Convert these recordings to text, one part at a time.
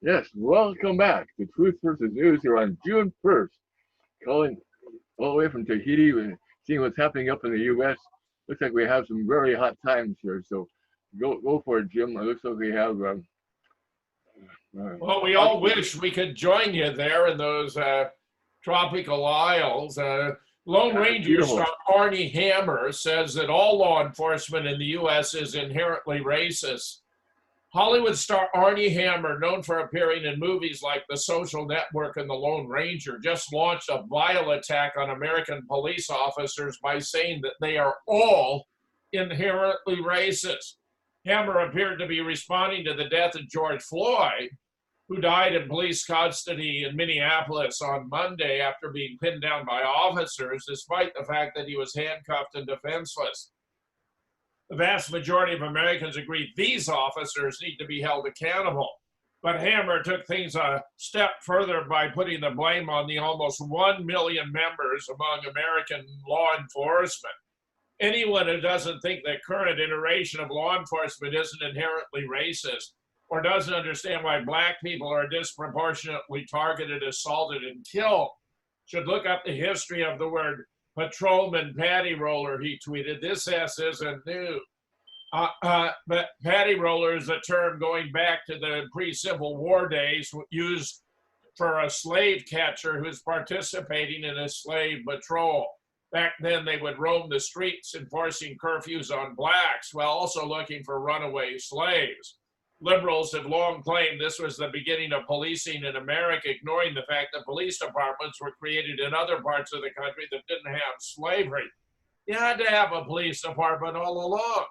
Yes, welcome back to Truth versus News here on June 1st. Calling all the way from Tahiti and seeing what's happening up in the U.S. Looks like we have some very hot times here, so go for it, Jim. It looks like we have Well, we all wish we could join you there in those tropical isles. Lone Ranger beautiful. star Arnie Hammer says that all law enforcement in the U.S. is inherently racist. Hollywood star Arnie Hammer, known for appearing in movies like The Social Network and The Lone Ranger, just launched a vile attack on American police officers by saying that they are all inherently racist. Hammer appeared to be responding to the death of George Floyd, who died in police custody in Minneapolis on Monday after being pinned down by officers, despite the fact that he was handcuffed and defenseless. The vast majority of Americans agree these officers need to be held accountable. But Hammer took things a step further by putting the blame on the almost 1 million members among American law enforcement. Anyone who doesn't think the current iteration of law enforcement isn't inherently racist or doesn't understand why Black people are disproportionately targeted, assaulted, and killed should look up the history of the word patrolman patty roller, he tweeted. This S isn't new. But patty roller is a term going back to the pre-Civil War days used for a slave catcher who's participating in a slave patrol. Back then, they would roam the streets enforcing curfews on blacks while also looking for runaway slaves. Liberals have long claimed this was the beginning of policing in America, ignoring the fact that police departments were created in other parts of the country that didn't have slavery. You had to have a police department all along.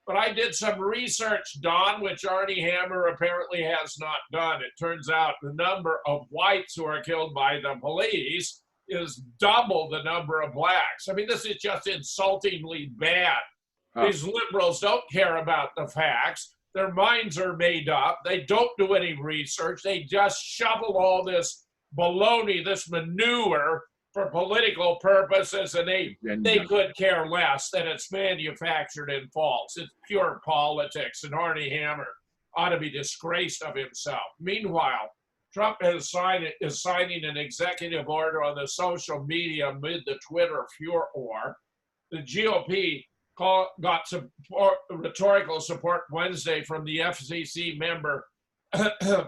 But I did some research, Don, which Arnie Hammer apparently has not done. It turns out the number of whites who are killed by the police is double the number of blacks. I mean, this is just insultingly bad. These liberals don't care about the facts. Their minds are made up. They don't do any research. They just shovel all this baloney, this manure for political purposes, and they could care less that it's manufactured and false. It's pure politics, and Arnie Hammer ought to be disgraced of himself. Meanwhile, Trump is signing an executive order on the social media amid the Twitter furor. The GOP got rhetorical support Wednesday from the FCC member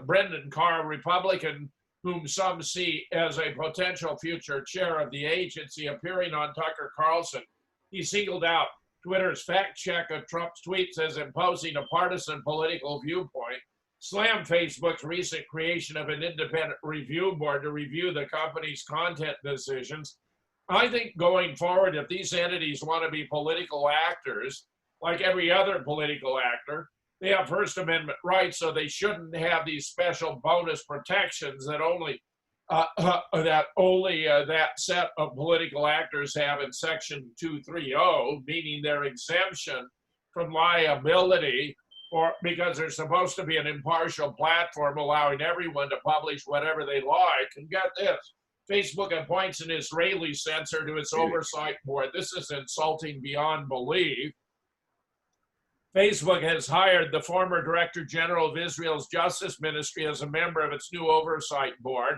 Brendan Carr, a Republican whom some see as a potential future chair of the agency, appearing on Tucker Carlson. He singled out Twitter's fact check of Trump's tweets as imposing a partisan political viewpoint, slammed Facebook's recent creation of an independent review board to review the company's content decisions. I think going forward, if these entities want to be political actors, like every other political actor, they have First Amendment rights, so they shouldn't have these special bonus protections that only that set of political actors have in Section 230, meaning their exemption from liability, or because they're supposed to be an impartial platform allowing everyone to publish whatever they like. And get this, Facebook appoints an Israeli censor to its oversight board. This is insulting beyond belief. Facebook has hired the former Director General of Israel's Justice Ministry as a member of its new oversight board.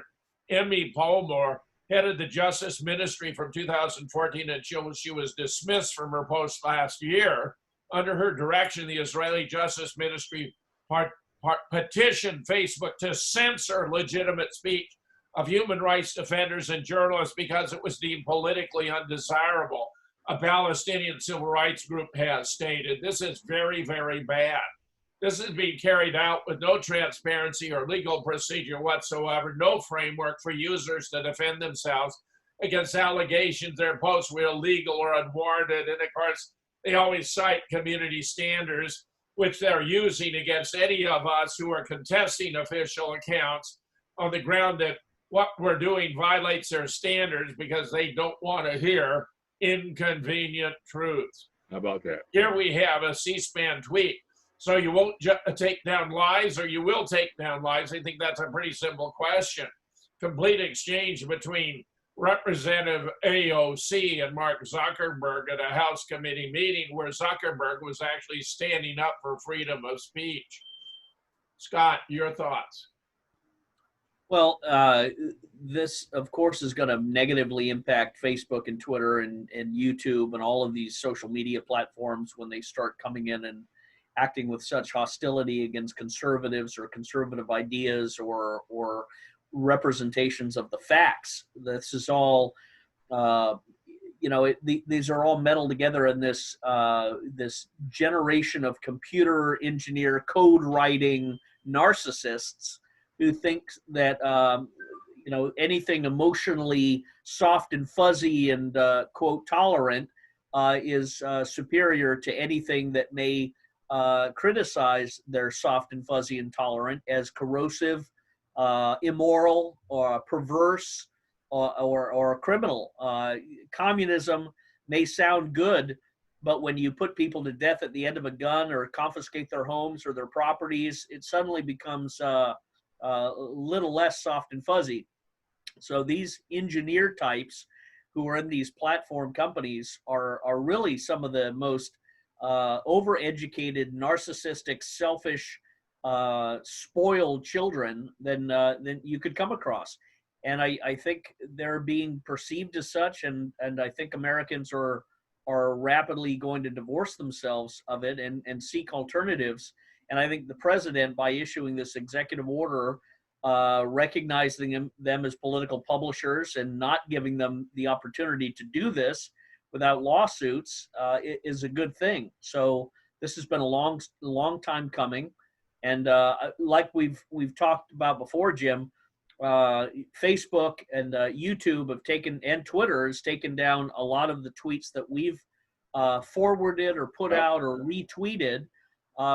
Emmy Palmer headed the Justice Ministry from 2014 until she was dismissed from her post last year. Under her direction, the Israeli Justice Ministry petitioned Facebook to censor legitimate speech of human rights defenders and journalists because it was deemed politically undesirable, a Palestinian civil rights group has stated. This is very, very bad. This is being carried out with no transparency or legal procedure whatsoever, no framework for users to defend themselves against allegations their posts were illegal or unwarranted. And of course, they always cite community standards, which they're using against any of us who are contesting official accounts on the ground that what we're doing violates their standards because they don't want to hear inconvenient truths. How about that? Here we have a C-SPAN tweet. So you won't take down lies, or you will take down lies? I think that's a pretty simple question. Complete exchange between Representative AOC and Mark Zuckerberg at a House committee meeting where Zuckerberg was actually standing up for freedom of speech. Scott, your thoughts? Well, this, of course, is going to negatively impact Facebook and Twitter and YouTube and all of these social media platforms when they start coming in and acting with such hostility against conservatives or conservative ideas or representations of the facts. This is all, these are all meddled together in this this generation of computer engineer code writing narcissists who think that anything emotionally soft and fuzzy and quote tolerant is superior to anything that may criticize their soft and fuzzy and tolerant as corrosive, immoral, or perverse, or criminal. Communism may sound good, but when you put people to death at the end of a gun or confiscate their homes or their properties, it suddenly becomes a little less soft and fuzzy. So these engineer types who are in these platform companies are really some of the most overeducated, narcissistic, selfish, spoiled children than you could come across. And I think they're being perceived as such, and I think Americans are rapidly going to divorce themselves of it and seek alternatives. And I think the president, by issuing this executive order, recognizing them as political publishers and not giving them the opportunity to do this without lawsuits, is a good thing. So this has been a long time coming. And like we've talked about before, Jim, Facebook and YouTube have taken, and Twitter has taken down a lot of the tweets that we've forwarded or put out or retweeted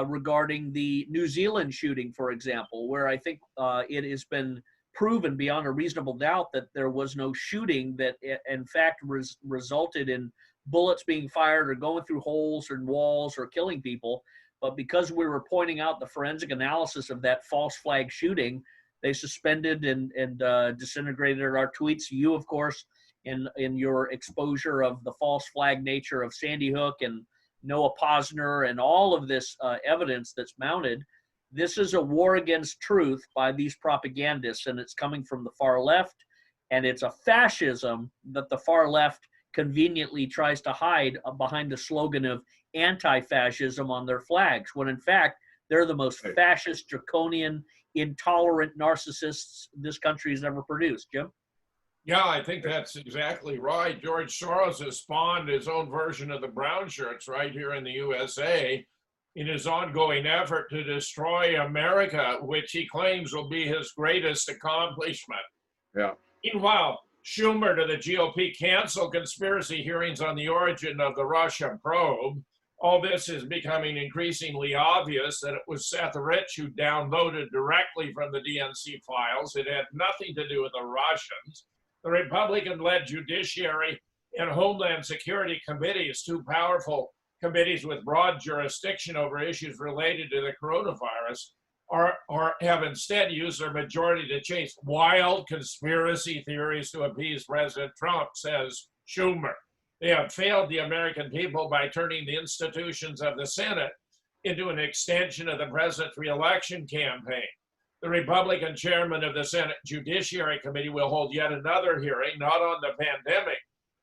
regarding the New Zealand shooting, for example, where I think it has been proven beyond a reasonable doubt that there was no shooting that in fact resulted in bullets being fired or going through holes or walls or killing people. But because we were pointing out the forensic analysis of that false flag shooting, they suspended and disintegrated our tweets. You, of course, in your exposure of the false flag nature of Sandy Hook and Noah Posner and all of this evidence that's mounted. This is a war against truth by these propagandists, and it's coming from the far left, and it's a fascism that the far left conveniently tries to hide behind the slogan of anti-fascism on their flags, when in fact they're the most fascist, draconian, intolerant narcissists this country has ever produced. Jim? Yeah, I think that's exactly right. George Soros has spawned his own version of the brown shirts right here in the USA in his ongoing effort to destroy America, which he claims will be his greatest accomplishment. Yeah. Meanwhile, Schumer to the GOP canceled conspiracy hearings on the origin of the Russia probe. All this is becoming increasingly obvious that it was Seth Rich who downloaded directly from the DNC files. It had nothing to do with the Russians. The Republican-led Judiciary and Homeland Security committees, two powerful committees with broad jurisdiction over issues related to the coronavirus, have instead used their majority to chase wild conspiracy theories to appease President Trump, says Schumer. They have failed the American people by turning the institutions of the Senate into an extension of the president's reelection campaign. The Republican chairman of the Senate Judiciary Committee will hold yet another hearing, not on the pandemic,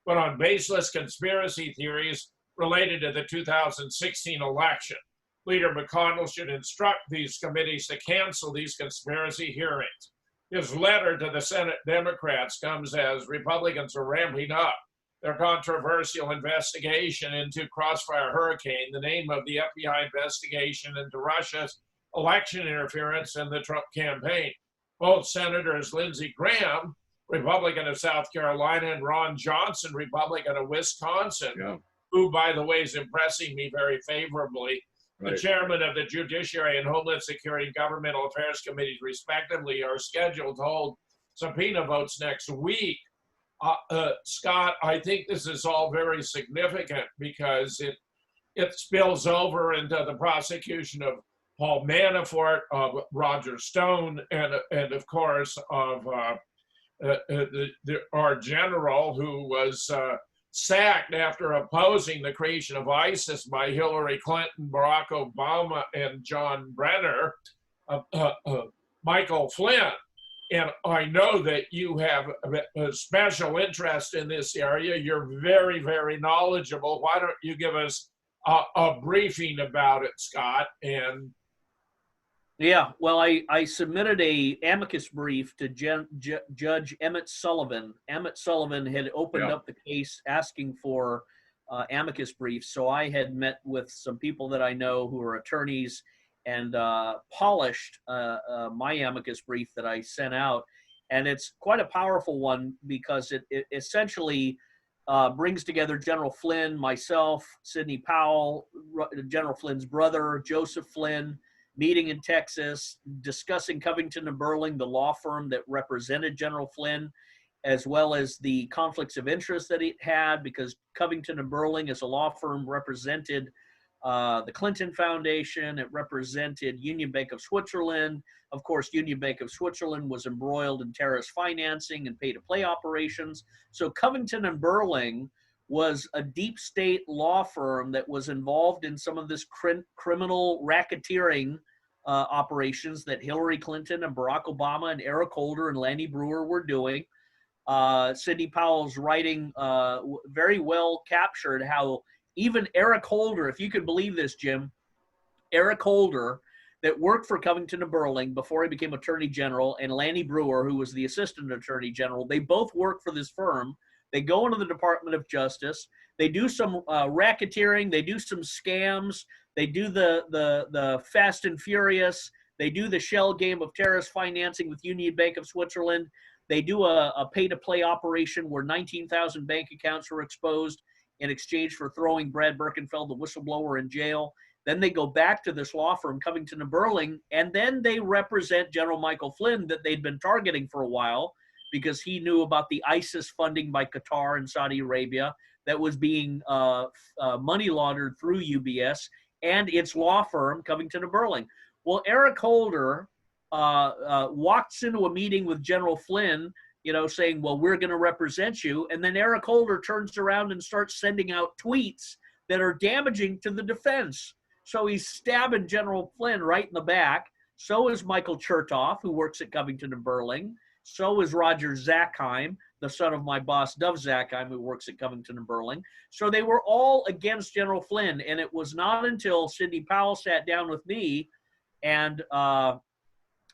but on baseless conspiracy theories related to the 2016 election. Leader McConnell should instruct these committees to cancel these conspiracy hearings. His letter to the Senate Democrats comes as Republicans are ramping up their controversial investigation into Crossfire Hurricane, the name of the FBI investigation into Russia's election interference in the Trump campaign. Both Senators Lindsey Graham, Republican of South Carolina, and Ron Johnson, Republican of Wisconsin, who, by the way, is impressing me very favorably. The chairman of the Judiciary and Homeland Security and Governmental Affairs Committees, respectively, are scheduled to hold subpoena votes next week. Scott, I think this is all very significant because it spills over into the prosecution of Paul Manafort, of Roger Stone, and of course of our general who was sacked after opposing the creation of ISIS by Hillary Clinton, Barack Obama, and John Brenner, Michael Flynn. And I know that you have a special interest in this area. You're very, very knowledgeable. Why don't you give us a briefing about it, Scott? And Yeah, well, I submitted a amicus brief to Judge Emmett Sullivan. Emmett Sullivan had opened Yeah. up the case asking for amicus briefs, so I had met with some people that I know who are attorneys and polished my amicus brief that I sent out. And it's quite a powerful one because it essentially brings together General Flynn, myself, Sidney Powell, General Flynn's brother, Joseph Flynn, meeting in Texas, discussing Covington and Burling, the law firm that represented General Flynn, as well as the conflicts of interest that it had, because Covington and Burling as a law firm represented the Clinton Foundation. It represented Union Bank of Switzerland. Of course, Union Bank of Switzerland was embroiled in terrorist financing and pay-to-play operations. So Covington and Burling was a deep state law firm that was involved in some of this criminal racketeering operations that Hillary Clinton and Barack Obama and Eric Holder and Lanny Brewer were doing. Sidney Powell's writing very well captured how even Eric Holder, if you could believe this, Jim, Eric Holder, that worked for Covington and Burling before he became Attorney General, and Lanny Brewer, who was the Assistant Attorney General, they both work for this firm. They go into the Department of Justice. They do some racketeering. They do some scams. They do the Fast and Furious. They do the shell game of terrorist financing with Union Bank of Switzerland. They do a pay-to-play operation where 19,000 bank accounts were exposed in exchange for throwing Brad Birkenfeld, the whistleblower, in jail. Then they go back to this law firm, Covington and Burling, and then they represent General Michael Flynn that they'd been targeting for a while because he knew about the ISIS funding by Qatar and Saudi Arabia that was being money laundered through UBS and its law firm, Covington and Burling. Well, Eric Holder walks into a meeting with General Flynn, saying, well, we're going to represent you. And then Eric Holder turns around and starts sending out tweets that are damaging to the defense. So he's stabbing General Flynn right in the back. So is Michael Chertoff, who works at Covington and Burling. So is Roger Zackheim, the son of my boss, Dov Zackheim, who works at Covington and Burling. So they were all against General Flynn. And it was not until Sidney Powell sat down with me and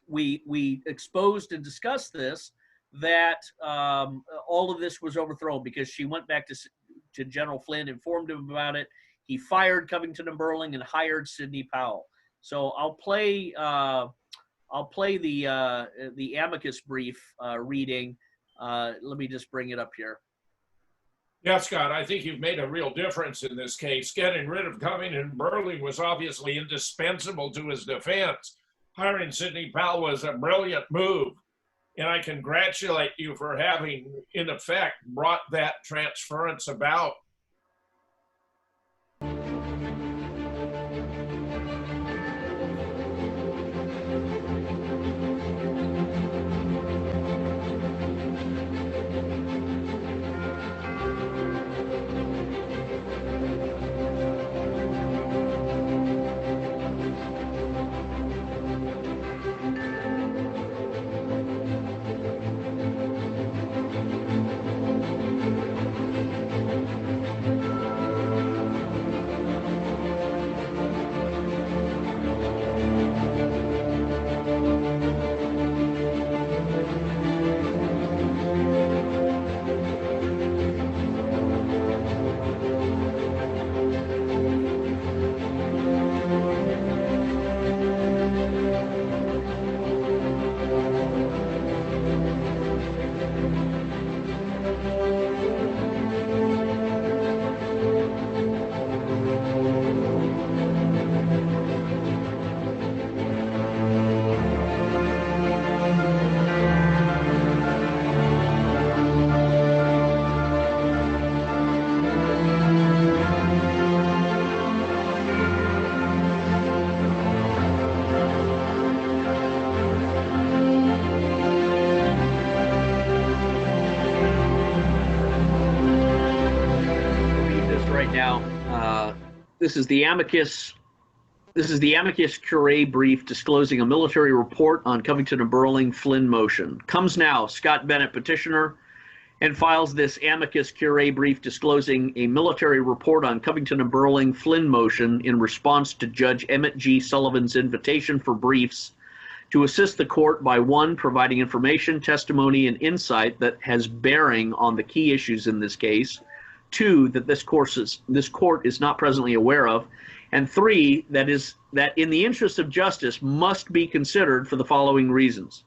we exposed and discussed this that all of this was overthrown, because she went back to General Flynn, informed him about it. He fired Covington and Burling and hired Sidney Powell. So I'll play the amicus brief reading. Let me just bring it up here. yeah, Scott, I think you've made a real difference in this case. Getting rid of Covington and Burling was obviously indispensable to his defense. Hiring Sidney Powell was a brilliant move. And I congratulate you for having, in effect, brought that transference about. This is the amicus This is the amicus curiae brief disclosing a military report on Covington and Burling Flynn motion. Comes now, Scott Bennett, petitioner, and files this amicus curiae brief disclosing a military report on Covington and Burling Flynn motion in response to Judge Emmett G. Sullivan's invitation for briefs to assist the court by, one, providing information, testimony, and insight that has bearing on the key issues in this case, two, that this court is not presently aware of, and three, that in the interest of justice must be considered for the following reasons.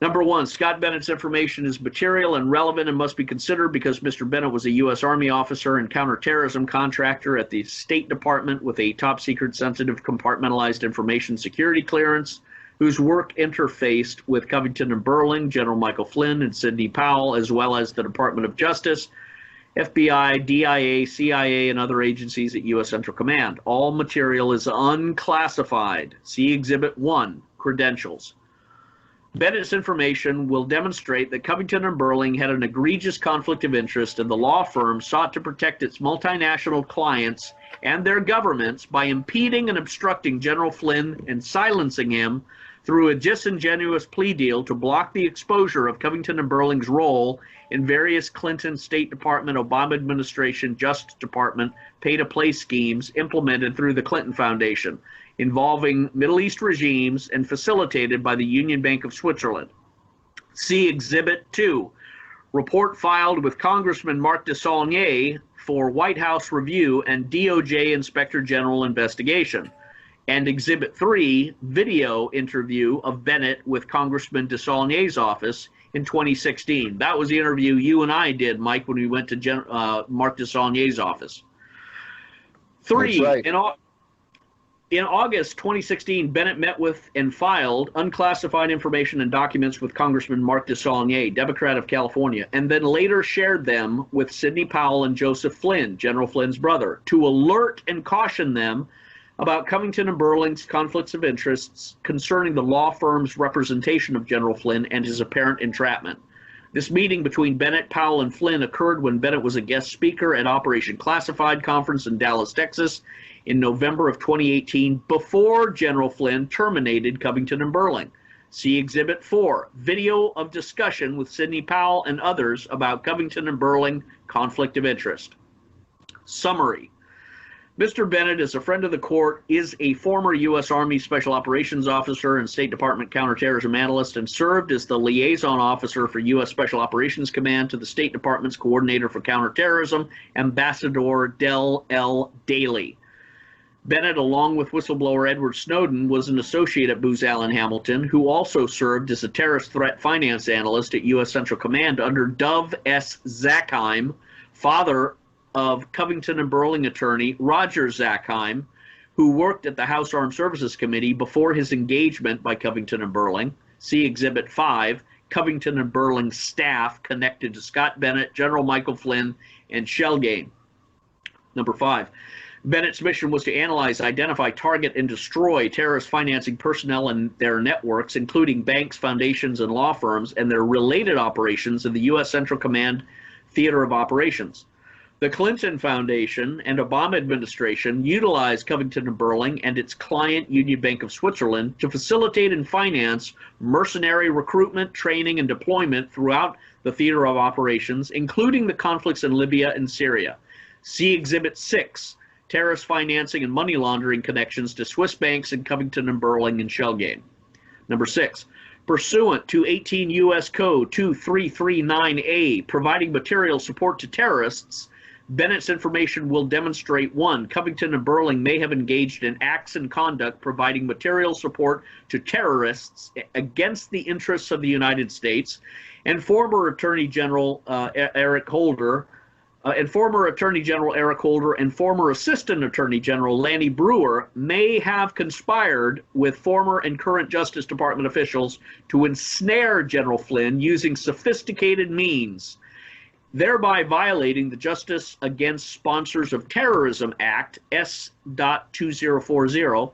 Number one, Scott Bennett's information is material and relevant and must be considered because Mr. Bennett was a U.S. Army officer and counterterrorism contractor at the State Department with a top-secret, sensitive, compartmentalized information security clearance, whose work interfaced with Covington and Burling, General Michael Flynn, and Sidney Powell, as well as the Department of Justice, FBI, DIA, CIA, and other agencies at U.S. Central Command. All material is unclassified. See Exhibit 1, Credentials. Bennett's information will demonstrate that Covington and Burling had an egregious conflict of interest, and the law firm sought to protect its multinational clients and their governments by impeding and obstructing General Flynn and silencing him through a disingenuous plea deal to block the exposure of Covington and Burling's role in various Clinton, State Department, Obama administration, Justice Department pay-to-play schemes implemented through the Clinton Foundation, involving Middle East regimes and facilitated by the Union Bank of Switzerland. See Exhibit 2, report filed with Congressman Mark DeSaulnier for White House review and DOJ Inspector General investigation. And Exhibit 3, video interview of Bennett with Congressman DeSaulnier's office in 2016. That was the interview you and I did, Mike, when we went to Mark DeSaulnier's office. Three, right. In August 2016, Bennett met with and filed unclassified information and documents with Congressman Mark DeSaulnier, Democrat of California, and then later shared them with Sidney Powell and Joseph Flynn, General Flynn's brother, to alert and caution them about Covington and Burling's conflicts of interests concerning the law firm's representation of General Flynn and his apparent entrapment. This meeting between Bennett, Powell, and Flynn occurred when Bennett was a guest speaker at Operation Classified Conference in Dallas, Texas, in November of 2018, before General Flynn terminated Covington and Burling. See Exhibit 4, video of discussion with Sidney Powell and others about Covington and Burling conflict of interest. Summary. Mr. Bennett, as a friend of the court, is a former U.S. Army Special Operations Officer and State Department counterterrorism analyst, and served as the liaison officer for U.S. Special Operations Command to the State Department's coordinator for counterterrorism, Ambassador Del L. Daley. Bennett, along with whistleblower Edward Snowden, was an associate at Booz Allen Hamilton, who also served as a terrorist threat finance analyst at U.S. Central Command under Dov S. Zackheim, father of Covington and Burling attorney Roger Zackheim, who worked at the House Armed Services Committee before his engagement by Covington and Burling. See Exhibit 5, Covington and Burling staff connected to Scott Bennett, General Michael Flynn, and Shellgate. Number 5. Bennett's mission was to analyze, identify, target, and destroy terrorist financing personnel and their networks, including banks, foundations, and law firms, and their related operations in the U.S. Central Command Theater of Operations. The Clinton Foundation and Obama administration utilized Covington and Burling and its client, Union Bank of Switzerland, to facilitate and finance mercenary recruitment, training, and deployment throughout the theater of operations, including the conflicts in Libya and Syria. See Exhibit 6, terrorist financing and money laundering connections to Swiss banks in Covington and Burling and Shellgate. Number 6, pursuant to 18 U.S. Code 2339A, providing material support to terrorists, Bennett's information will demonstrate, 1, Covington and Burling may have engaged in acts and conduct providing material support to terrorists against the interests of the United States, and former Attorney General Eric Holder, and former Assistant Attorney General Lanny Brewer may have conspired with former and current Justice Department officials to ensnare General Flynn using sophisticated means, thereby violating the Justice Against Sponsors of Terrorism Act, S.2040,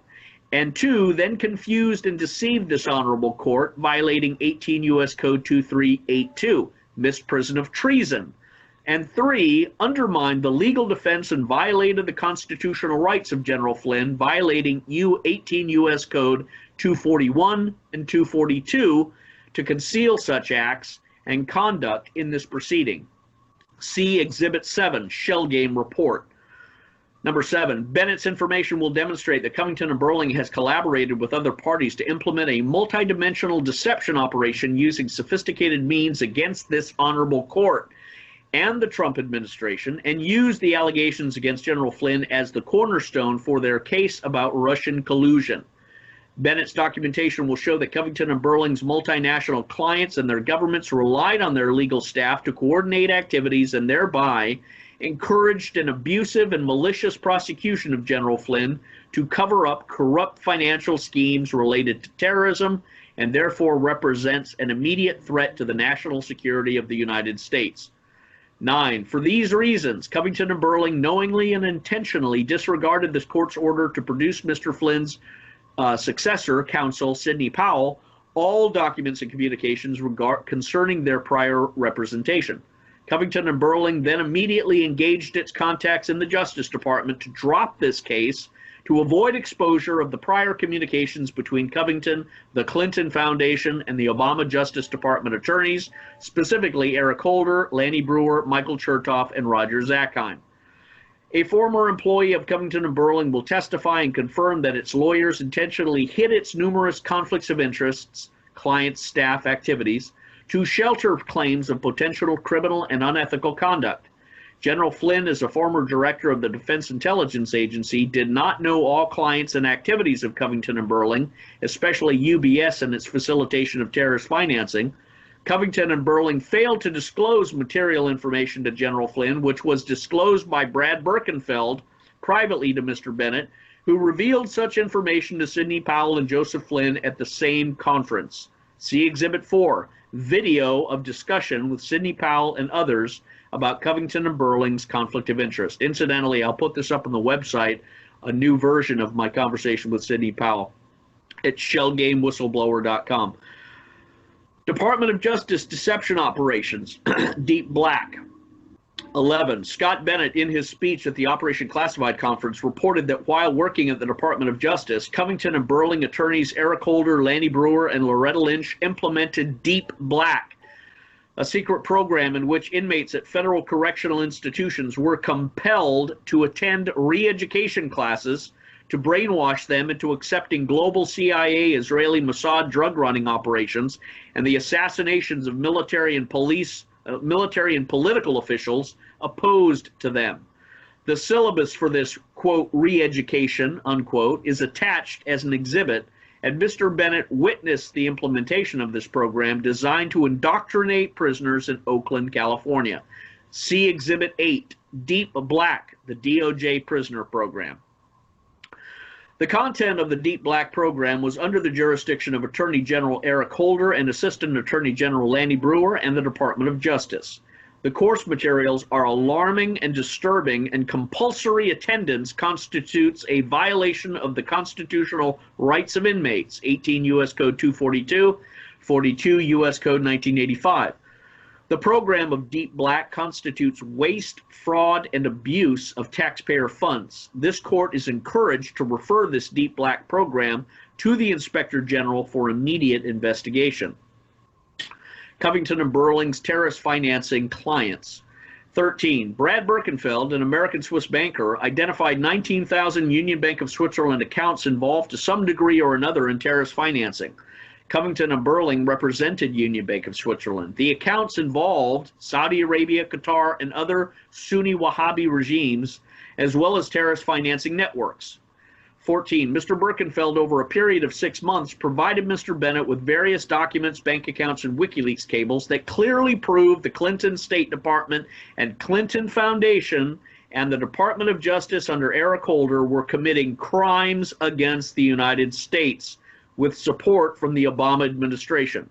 and 2, then confused and deceived this honorable court, violating 18 U.S. Code 2382, misprision of treason, And 3, undermined the legal defense and violated the constitutional rights of General Flynn, violating 18 U.S. Code 241 and 242 to conceal such acts and conduct in this proceeding. See Exhibit 7, Shell Game Report. Number 7, Bennett's information will demonstrate that Covington and Burling has collaborated with other parties to implement a multidimensional deception operation using sophisticated means against this honorable court and the Trump administration, and use the allegations against General Flynn as the cornerstone for their case about Russian collusion. Bennett's documentation will show that Covington and Burling's multinational clients and their governments relied on their legal staff to coordinate activities and thereby encouraged an abusive and malicious prosecution of General Flynn to cover up corrupt financial schemes related to terrorism and therefore represents an immediate threat to the national security of the United States. 9, for these reasons, Covington and Burling knowingly and intentionally disregarded this court's order to produce Mr. Flynn's successor, counsel Sidney Powell, all documents and communications concerning their prior representation. Covington and Burling then immediately engaged its contacts in the Justice Department to drop this case to avoid exposure of the prior communications between Covington, the Clinton Foundation, and the Obama Justice Department attorneys, specifically Eric Holder, Lanny Brewer, Michael Chertoff, and Roger Zakheim. A former employee of Covington and Burling will testify and confirm that its lawyers intentionally hid its numerous conflicts of interests, client staff activities, to shelter claims of potential criminal and unethical conduct. General Flynn, as a former director of the Defense Intelligence Agency, did not know all clients and activities of Covington and Burling, especially UBS and its facilitation of terrorist financing. Covington and Burling failed to disclose material information to General Flynn, which was disclosed by Brad Birkenfeld privately to Mr. Bennett, who revealed such information to Sidney Powell and Joseph Flynn at the same conference. See Exhibit 4, video of discussion with Sidney Powell and others about Covington and Burling's conflict of interest. Incidentally, I'll put this up on the website, a new version of my conversation with Sidney Powell at shellgamewhistleblower.com. Department of Justice Deception Operations, Deep Black. 11, Scott Bennett, in his speech at the Operation Classified Conference, reported that while working at the Department of Justice, Covington and Burling attorneys Eric Holder, Lanny Brewer, and Loretta Lynch implemented Deep Black, a secret program in which inmates at federal correctional institutions were compelled to attend re-education classes to brainwash them into accepting global CIA, Israeli Mossad drug running operations and the assassinations of military and political officials opposed to them. The syllabus for this, quote, re-education, unquote, is attached as an exhibit, and Mr. Bennett witnessed the implementation of this program designed to indoctrinate prisoners in Oakland, California. See Exhibit 8, Deep Black, the DOJ prisoner program. The content of the Deep Black program was under the jurisdiction of Attorney General Eric Holder and Assistant Attorney General Lanny Brewer and the Department of Justice. The course materials are alarming and disturbing, and compulsory attendance constitutes a violation of the constitutional rights of inmates, 18 U.S. Code 242, 42 U.S. Code 1985. The program of Deep Black constitutes waste, fraud, and abuse of taxpayer funds. This court is encouraged to refer this Deep Black program to the Inspector General for immediate investigation. Covington and Burling's terrorist financing clients. 13, Brad Birkenfeld, an American Swiss banker, identified 19,000 Union Bank of Switzerland accounts involved to some degree or another in terrorist financing. Covington and Burling represented Union Bank of Switzerland. The accounts involved Saudi Arabia, Qatar, and other Sunni Wahhabi regimes, as well as terrorist financing networks. 14, Mr. Birkenfeld, over a period of 6 months, provided Mr. Bennett with various documents, bank accounts, and WikiLeaks cables that clearly proved the Clinton State Department and Clinton Foundation and the Department of Justice under Eric Holder were committing crimes against the United States with support from the Obama administration.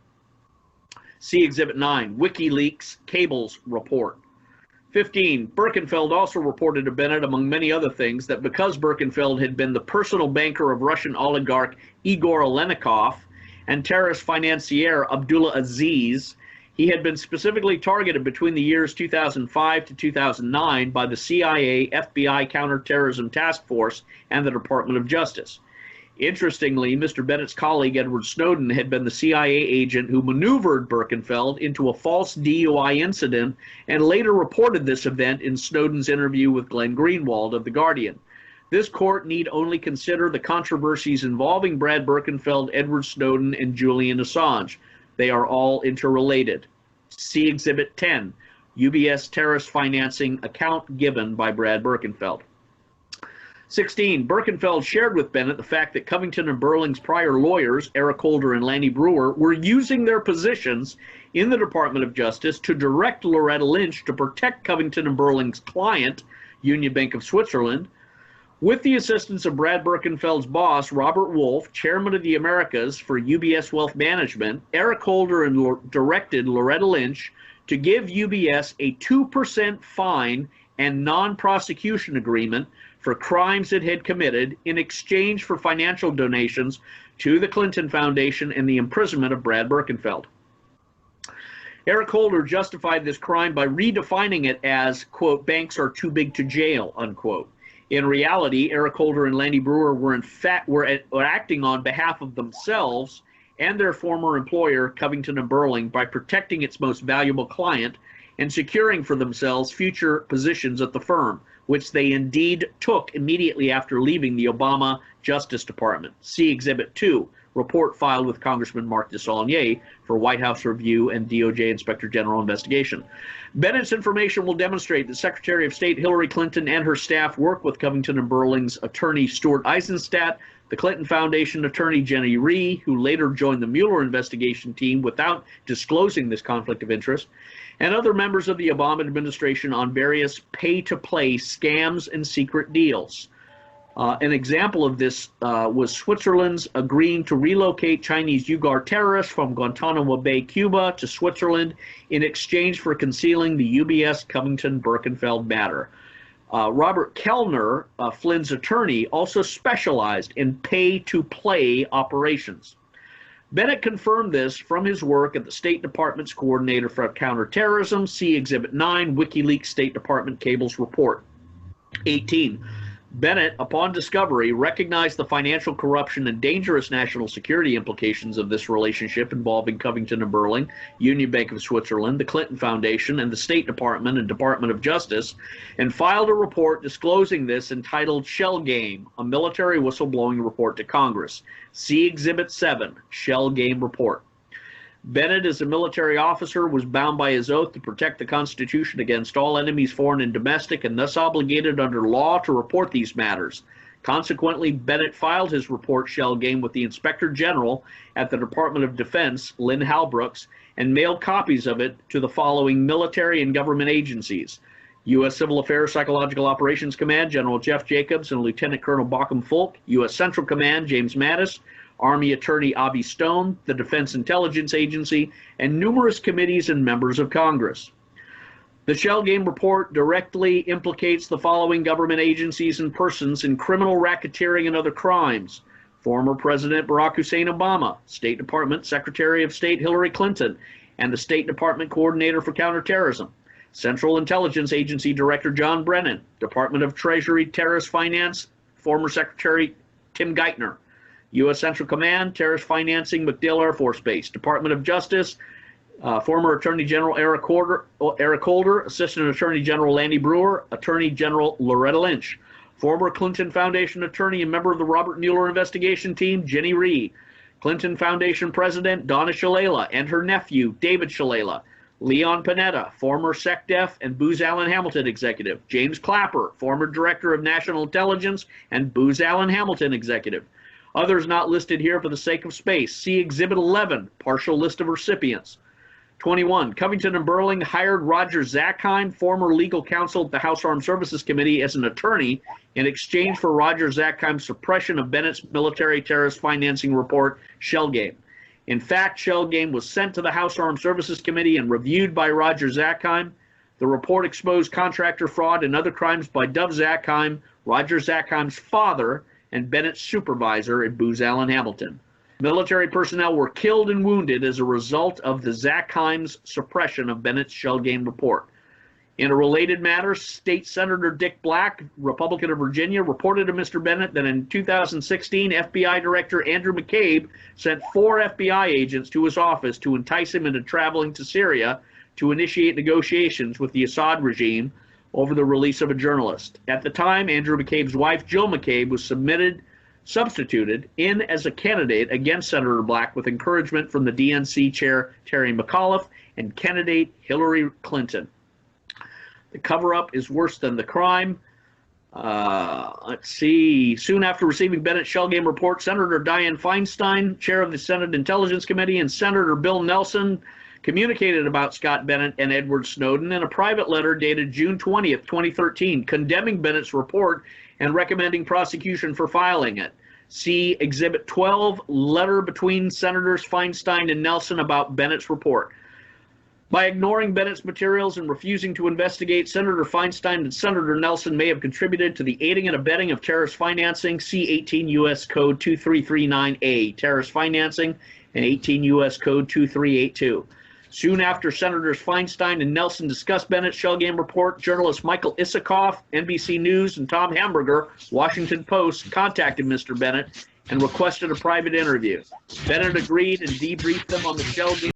See Exhibit 9, WikiLeaks Cables Report. 15, Birkenfeld also reported to Bennett, among many other things, that because Birkenfeld had been the personal banker of Russian oligarch Igor Olenikov and terrorist financier Abdullah Aziz, He had been specifically targeted between the years 2005 to 2009 by the CIA, FBI Counterterrorism Task Force, and the Department of Justice. Interestingly, Mr. Bennett's colleague Edward Snowden had been the CIA agent who maneuvered Birkenfeld into a false DUI incident and later reported this event in Snowden's interview with Glenn Greenwald of The Guardian. This court need only consider the controversies involving Brad Birkenfeld, Edward Snowden, and Julian Assange. They are all interrelated. See Exhibit 10, UBS terrorist financing account given by Brad Birkenfeld. 16. Birkenfeld shared with Bennett the fact that Covington and Burling's prior lawyers, Eric Holder and Lanny Brewer, were using their positions in the Department of Justice to direct Loretta Lynch to protect Covington and Burling's client, Union Bank of Switzerland. With the assistance of Brad Birkenfeld's boss, Robert Wolf, chairman of the Americas for UBS Wealth Management, Eric Holder directed Loretta Lynch to give UBS a 2% fine and non-prosecution agreement for crimes it had committed in exchange for financial donations to the Clinton Foundation and the imprisonment of Brad Birkenfeld. Eric Holder justified this crime by redefining it as, quote, banks are too big to jail, unquote. In reality, Eric Holder and Lanny Brewer were acting on behalf of themselves and their former employer, Covington and Burling, by protecting its most valuable client and securing for themselves future positions at the firm, which they indeed took immediately after leaving the Obama Justice Department. See Exhibit 2, report filed with Congressman Mark DeSaulnier for White House review and DOJ Inspector General investigation. Bennett's information will demonstrate that Secretary of State Hillary Clinton and her staff worked with Covington and Burling's attorney Stuart Eisenstadt, the Clinton Foundation attorney Jenny Rhee, who later joined the Mueller investigation team without disclosing this conflict of interest, and other members of the Obama administration on various pay-to-play scams and secret deals. An example of this was Switzerland's agreeing to relocate Chinese Uyghur terrorists from Guantanamo Bay, Cuba, to Switzerland in exchange for concealing the UBS Covington-Birkenfeld matter. Robert Kellner, Flynn's attorney, also specialized in pay-to-play operations. Bennett confirmed this from his work at the State Department's Coordinator for Counterterrorism, see Exhibit 9, WikiLeaks State Department Cables Report. 18. Bennett, upon discovery, recognized the financial corruption and dangerous national security implications of this relationship involving Covington and Burling, Union Bank of Switzerland, the Clinton Foundation, and the State Department and Department of Justice, and filed a report disclosing this entitled Shell Game, a military whistleblowing report to Congress. See Exhibit 7, Shell Game Report. Bennett, as a military officer, was bound by his oath to protect the Constitution against all enemies, foreign and domestic, and thus obligated under law to report these matters. Consequently, Bennett filed his report Shell Game with the Inspector General at the Department of Defense, Lynn Halbrooks, and mailed copies of it to the following military and government agencies: U.S. Civil Affairs Psychological Operations Command, General Jeff Jacobs and Lieutenant Colonel Bauckham Fulk; U.S. Central Command, James Mattis; Army Attorney Avi Stone, the Defense Intelligence Agency, and numerous committees and members of Congress. The Shell Game Report directly implicates the following government agencies and persons in criminal racketeering and other crimes: former President Barack Hussein Obama, State Department Secretary of State Hillary Clinton, and the State Department Coordinator for Counterterrorism; Central Intelligence Agency Director John Brennan, Department of Treasury Terrorist Finance, former Secretary Tim Geithner; U.S. Central Command, Terrorist Financing, MacDill Air Force Base; Department of Justice, former Attorney General Eric Holder, Assistant Attorney General Lanny Brewer, Attorney General Loretta Lynch; former Clinton Foundation attorney and member of the Robert Mueller investigation team, Jenny Rhee; Clinton Foundation President Donna Shalala and her nephew, David Shalala; Leon Panetta, former SecDef and Booz Allen Hamilton executive; James Clapper, former Director of National Intelligence and Booz Allen Hamilton executive. Others not listed here for the sake of space. See Exhibit 11, partial list of recipients. 21. Covington and Burling hired Roger Zackheim, former legal counsel at the House Armed Services Committee, as an attorney in exchange for Roger Zackheim's suppression of Bennett's military terrorist financing report, Shell Game. In fact, Shell Game was sent to the House Armed Services Committee and reviewed by Roger Zackheim. The report exposed contractor fraud and other crimes by Dov Zackheim, Roger Zackheim's father, and Bennett's supervisor at Booz Allen Hamilton. Military personnel were killed and wounded as a result of the Zach Himes suppression of Bennett's shell game report. In a related matter, State Senator Dick Black, Republican of Virginia, reported to Mr. Bennett that in 2016, FBI Director Andrew McCabe sent 4 FBI agents to his office to entice him into traveling to Syria to initiate negotiations with the Assad regime over the release of a journalist. At the time, Andrew McCabe's wife, Jill McCabe, was substituted in as a candidate against Senator Black with encouragement from the DNC chair, Terry McAuliffe, and candidate Hillary Clinton. The cover-up is worse than the crime. Let's see. Soon after receiving Bennett's shell game report, Senator Dianne Feinstein, chair of the Senate Intelligence Committee, and Senator Bill Nelson communicated about Scott Bennett and Edward Snowden in a private letter dated June 20th, 2013, condemning Bennett's report and recommending prosecution for filing it. See Exhibit 12, letter between Senators Feinstein and Nelson about Bennett's report. By ignoring Bennett's materials and refusing to investigate, Senator Feinstein and Senator Nelson may have contributed to the aiding and abetting of terrorist financing, see 18 U.S. Code 2339A, terrorist financing, and 18 U.S. Code 2382. Soon after Senators Feinstein and Nelson discussed Bennett's shell game report, journalists Michael Isikoff, NBC News, and Tom Hamburger, Washington Post, contacted Mr. Bennett and requested a private interview. Bennett agreed and debriefed them on the shell game.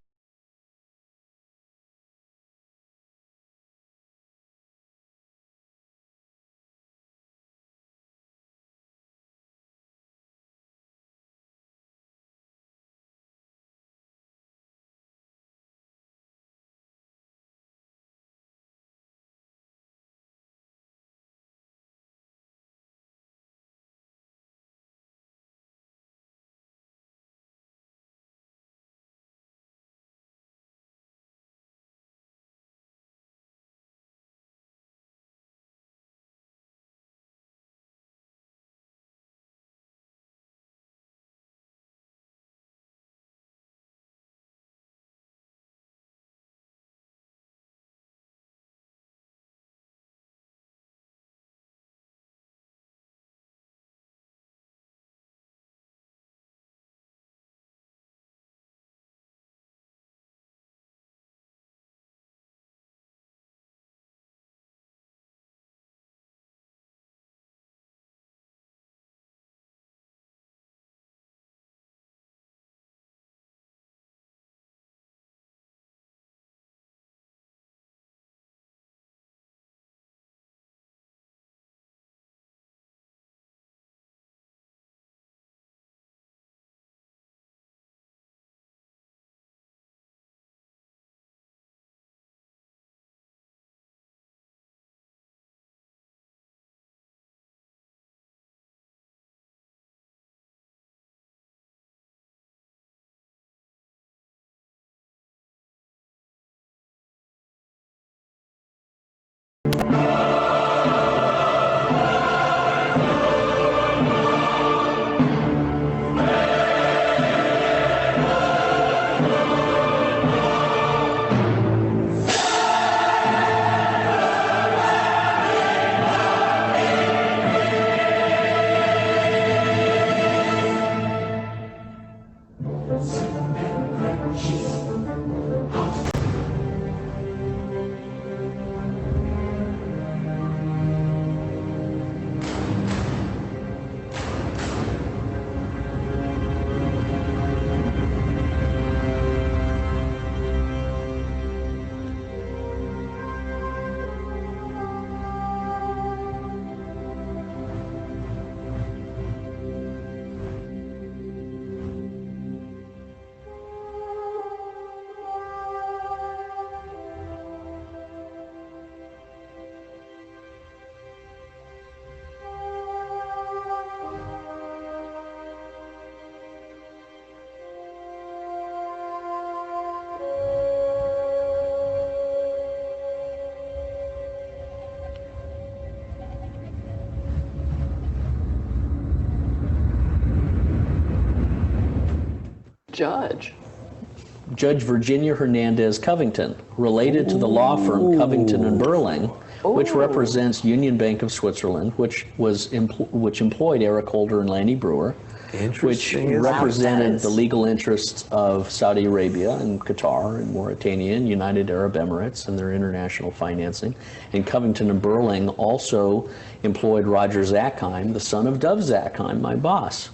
Judge Virginia Hernandez Covington, related to the law firm Covington and Burling, which represents Union Bank of Switzerland, which employed Eric Holder and Lanny Brewer. which Interesting. represented is. the legal interests of Saudi Arabia and Qatar and Mauritania and United Arab Emirates and their international financing. And Covington and Burling also employed Roger Zackheim, the son of Dov Zackheim, my boss.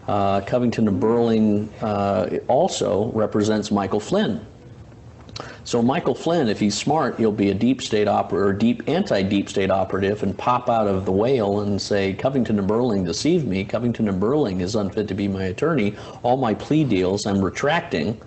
Covington and Burling also represents Michael Flynn. So Michael Flynn, if he's smart, he'll be a deep state operative, or deep anti-deep state operative, and pop out of the whale and say, Covington and Burling deceived me. Covington and Burling is unfit to be my attorney. All my plea deals I'm retracting,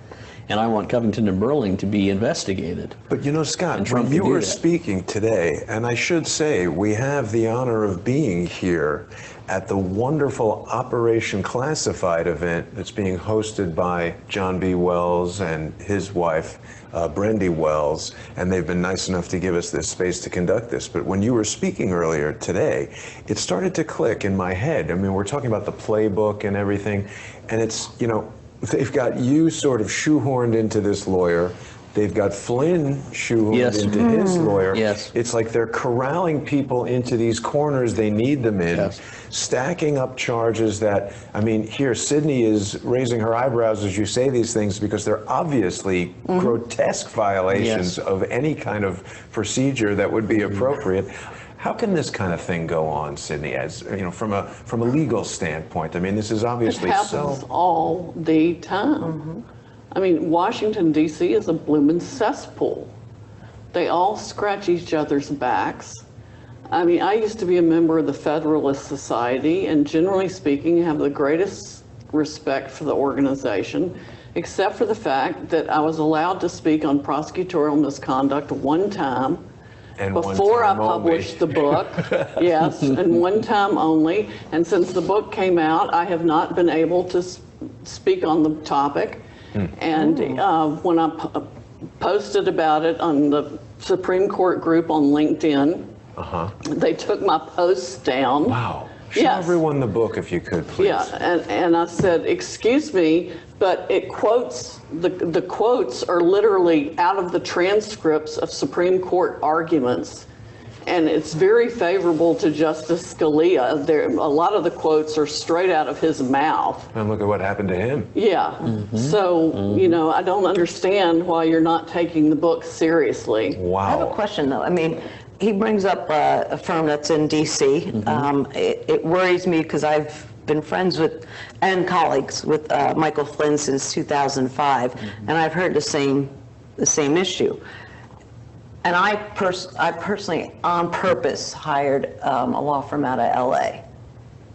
and I want Covington and Burling to be investigated. But you know, Scott, And Trump when you could do were that. speaking today, and I should say we have the honor of being here at the wonderful Operation Classified event that's being hosted by John B. Wells and his wife, Brendy Wells, and they've been nice enough to give us this space to conduct this. But when you were speaking earlier today, it started to click in my head. I mean, we're talking about the playbook and everything, and it's, you know, they've got you sort of shoehorned into this lawyer. They've got Flynn shoehorned Yes. into his lawyer. Yes. It's like they're corralling people into these corners they need them in, Yes. stacking up charges that, I mean, here, Sydney is raising her eyebrows as you say these things because they're obviously grotesque violations Yes. of any kind of procedure that would be appropriate. How can this kind of thing go on, Sydney, as, you know, from a legal standpoint? I mean, this is It obviously happens so... all the time. I mean, Washington, D.C. is a bloomin' cesspool. They all scratch each other's backs. I mean, I used to be a member of the Federalist Society, and generally speaking, have the greatest respect for the organization, except for the fact that I was allowed to speak on prosecutorial misconduct one time, And one before I time only. published the book. Yes, and one time only. And since the book came out, I have not been able to speak on the topic. And when I posted about it on the Supreme Court group on LinkedIn, they took my posts down. Wow. Show Yes. everyone the book if you could, please. Yeah, and I said, excuse me, but it quotes, the quotes are literally out of the transcripts of Supreme Court arguments. And it's very favorable to Justice Scalia. A lot of the quotes are straight out of his mouth. And look at what happened to him. Yeah. So, you know, I don't understand why you're not taking the book seriously. Wow. I have a question, though. I mean, he brings up a firm that's in D.C. It worries me because I've been friends with and colleagues with Michael Flynn since 2005, and I've heard the same issue. And I personally, on purpose, hired a law firm out of L.A.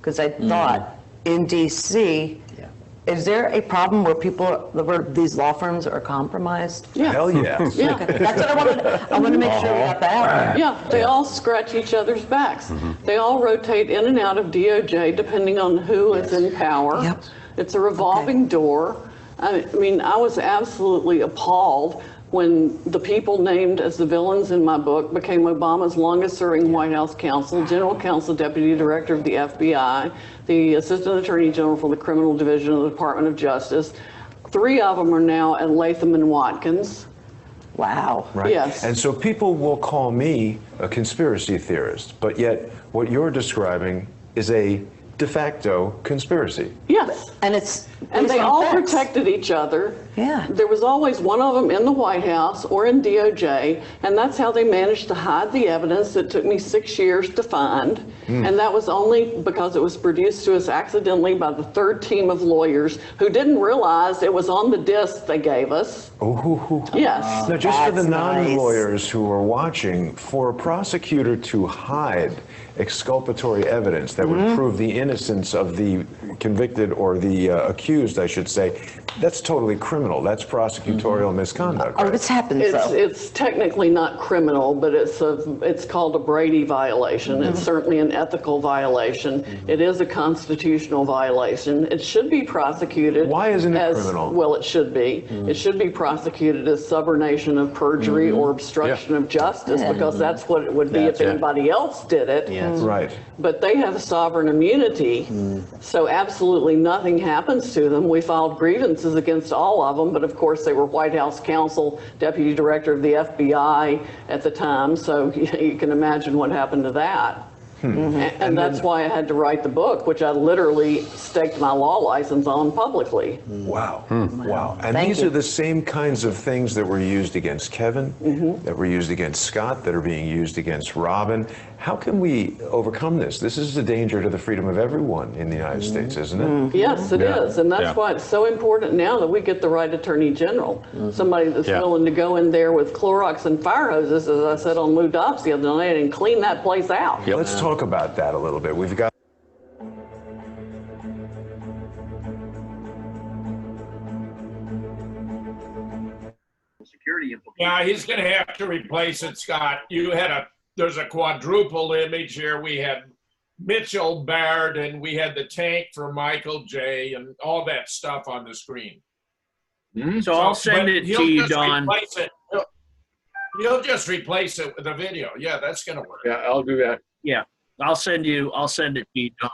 because I thought in D.C. Is there a problem where where these law firms are compromised? Yeah. Hell yes. Yeah. That's what I wanted to make sure we got that. Yeah, they all scratch each other's backs. They all rotate in and out of DOJ depending on who is in power. Yep. It's a revolving door. I mean, I was absolutely appalled when the people named as the villains in my book became Obama's longest-serving White House counsel, general counsel, deputy director of the FBI, the assistant attorney general for the criminal division of the Department of Justice. 3 of them are now at Latham and Watkins. Wow. Right. Yes. And so people will call me a conspiracy theorist, but yet what you're describing is a de facto conspiracy. Yes. And it's And they based on all facts. protected each other. Yeah. There was always one of them in the White House or in DOJ, and that's how they managed to hide the evidence that took me 6 years to find. And that was only because it was produced to us accidentally by the 3rd team of lawyers who didn't realize it was on the disc they gave us. Ooh. Yes. Now, just for the That's nice. non-lawyers who are watching, for a prosecutor to hide exculpatory evidence that would prove the innocence of the convicted or the accused, I should say, that's totally criminal. That's prosecutorial misconduct. Oh, Right? this happens, though. It's technically not criminal, but it's called a Brady violation. It's certainly an ethical violation. It is a constitutional violation. It should be prosecuted. Why isn't it as, criminal? Well, it should be. It should be prosecuted as subornation of perjury or obstruction of justice, because that's what it would be if That's it. anybody else did it. Yes. Right. But they have sovereign immunity, so absolutely nothing happens to them. We filed grievances against all of them, but of course they were White House counsel, deputy director of the FBI at the time, so you can imagine what happened to that. And that's why I had to write the book, which I literally staked my law license on publicly. Wow. Wow. And Thank these you. are the same kinds of things that were used against Kevin, that were used against Scott, that are being used against Robin. How can we overcome this? This is a danger to the freedom of everyone in the United States, isn't it? Yes, it is. And that's why it's so important now that we get the right attorney general. Somebody that's willing to go in there with Clorox and fire hoses, as I said on Lou Dobbs the other night, and clean that place out. Let's talk about that a little bit. We've got Security implications. Yeah, he's going to have to replace it, Scott. There's a quadruple image here. We had Mitchell Baird, and we had the tank for Michael J. and all that stuff on the screen. So I'll send but it he'll to you, just Don. replace it. He'll just replace it with a video. Yeah, that's going to work. Yeah, I'll do that. Yeah, I'll send it to you, Don.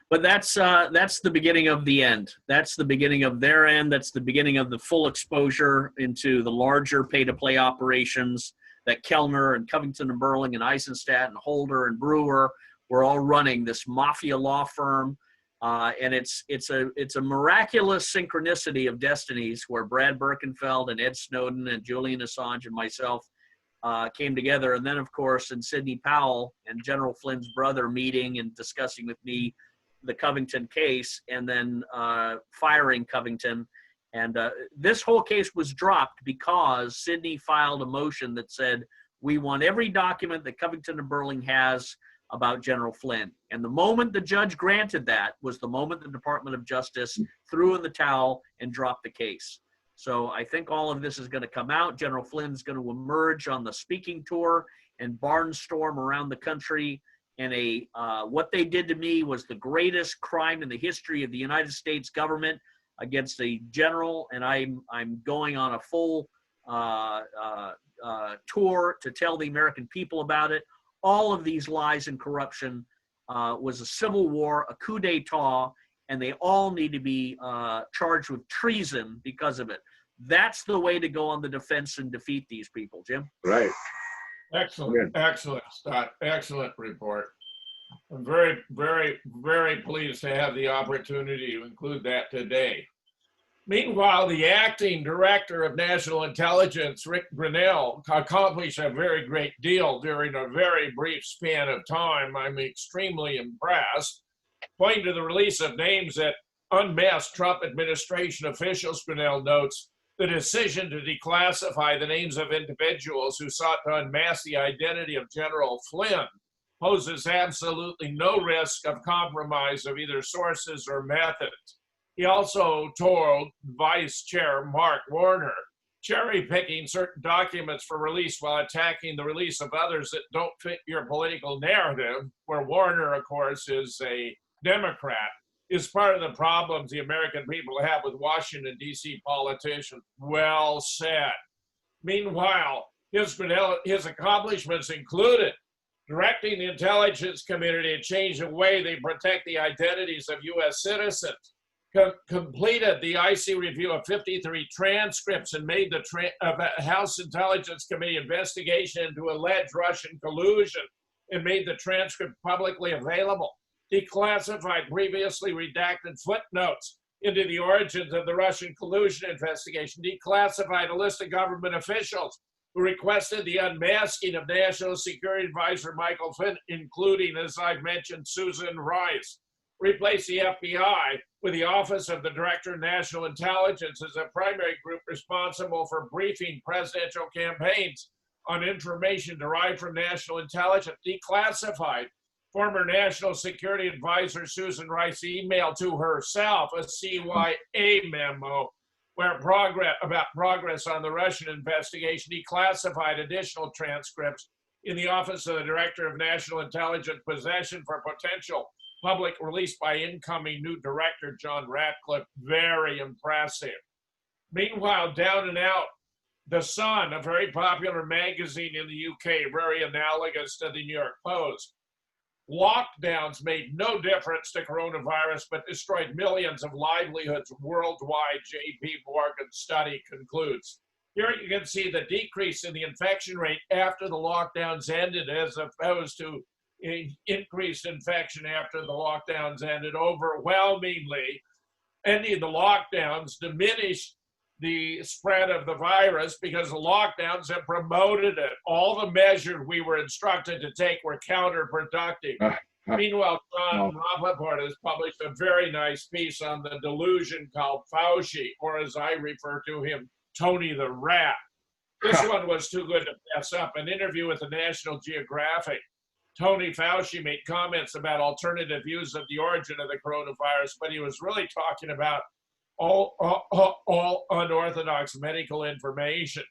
But that's the beginning of the end. That's the beginning of their end. That's the beginning of the full exposure into the larger pay-to-play operations that Kellner and Covington and Burling and Eisenstadt and Holder and Brewer were all running, this mafia law firm. And it's a miraculous synchronicity of destinies where Brad Birkenfeld and Ed Snowden and Julian Assange and myself came together. And then, of course, and Sidney Powell and General Flynn's brother meeting and discussing with me the Covington case, and then firing Covington. And this whole case was dropped because Sidney filed a motion that said, we want every document that Covington and Burling has about General Flynn. And the moment the judge granted that was the moment the Department of Justice threw in the towel and dropped the case. So I think all of this is going to come out. General Flynn's going to emerge on the speaking tour and barnstorm around the country. And what they did to me was the greatest crime in the history of the United States government against a general. And I'm going on a full tour to tell the American people about it. All of these lies and corruption was a civil war, a coup d'etat, and they all need to be charged with treason because of it. That's the way to go on the defense and defeat these people, Jim. Right. Excellent, excellent, Scott. Excellent report. I'm very, very, very pleased to have the opportunity to include that today. Meanwhile, the acting director of national intelligence, Rick Grinnell, accomplished a very great deal during a very brief span of time. I'm extremely impressed. Pointing to the release of names that unmasked Trump administration officials, Grinnell notes, the decision to declassify the names of individuals who sought to unmask the identity of General Flynn poses absolutely no risk of compromise of either sources or methods. He also told Vice Chair Mark Warner, cherry-picking certain documents for release while attacking the release of others that don't fit your political narrative, where Warner, of course, is a Democrat, is part of the problems the American people have with Washington, D.C. politicians. Well said. Meanwhile, his accomplishments included directing the intelligence community to change the way they protect the identities of U.S. citizens, completed the IC review of 53 transcripts and made the House Intelligence Committee investigation into alleged Russian collusion and made the transcript publicly available, declassified previously redacted footnotes into the origins of the Russian collusion investigation, declassified a list of government officials who requested the unmasking of National Security Advisor Michael Flynn, including, as I've mentioned, Susan Rice, replaced the FBI with the Office of the Director of National Intelligence as a primary group responsible for briefing presidential campaigns on information derived from national intelligence, declassified former National Security Advisor Susan Rice emailed to herself a CYA memo where progress on the Russian investigation, declassified additional transcripts in the Office of the Director of National Intelligence possession for potential public release by incoming new director John Ratcliffe. Very impressive. Meanwhile, Down and Out, The Sun, a very popular magazine in the UK, very analogous to the New York Post. Lockdowns made no difference to coronavirus, but destroyed millions of livelihoods worldwide, J.P. Morgan study concludes. Here you can see the decrease in the infection rate after the lockdowns ended as opposed to increased infection after the lockdowns ended. Overwhelmingly, ending the lockdowns diminished the spread of the virus because the lockdowns have promoted it. All the measures we were instructed to take were counterproductive. Meanwhile, John Rappaport has published a very nice piece on the delusion called Fauci, or as I refer to him, Tony the Rat. This one was too good to pass up. An interview with the National Geographic. Tony Fauci made comments about alternative views of the origin of the coronavirus, but he was really talking about all unorthodox medical information.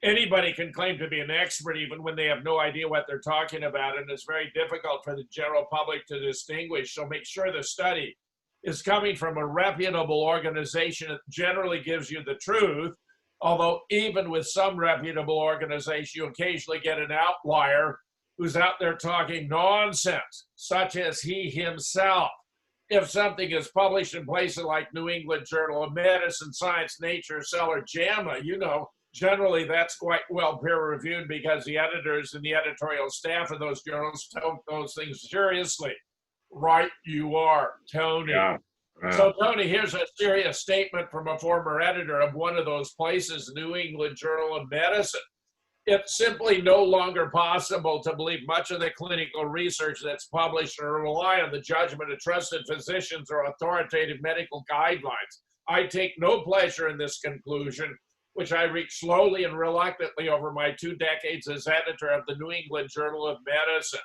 Anybody can claim to be an expert even when they have no idea what they're talking about, and it's very difficult for the general public to distinguish. So make sure the study is coming from a reputable organization that generally gives you the truth, although even with some reputable organization, you occasionally get an outlier who's out there talking nonsense, such as he himself. If something is published in places like New England Journal of Medicine, Science, Nature, Cell, or JAMA, you know, generally that's quite well peer-reviewed because the editors and the editorial staff of those journals take those things seriously. Right you are, Tony. Yeah. So, Tony, here's a serious statement from a former editor of one of those places, New England Journal of Medicine. It's simply no longer possible to believe much of the clinical research that's published or rely on the judgment of trusted physicians or authoritative medical guidelines. I take no pleasure in this conclusion, which I reached slowly and reluctantly over my 2 decades as editor of the New England Journal of Medicine.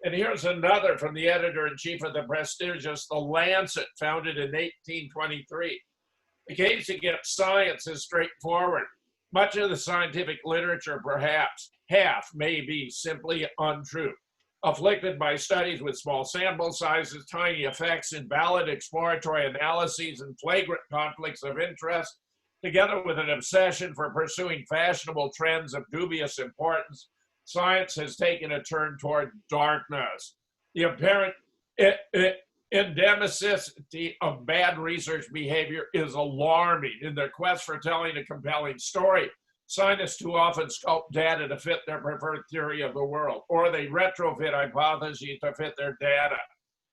And here's another from the editor-in-chief of the prestigious The Lancet, founded in 1823. The case against science is straightforward. Much of the scientific literature, perhaps half, may be simply untrue. Afflicted by studies with small sample sizes, tiny effects, invalid exploratory analyses, and flagrant conflicts of interest, together with an obsession for pursuing fashionable trends of dubious importance, science has taken a turn toward darkness. The apparent endemicity of bad research behavior is alarming. In their quest for telling a compelling story, scientists too often sculpt data to fit their preferred theory of the world, or they retrofit hypotheses to fit their data.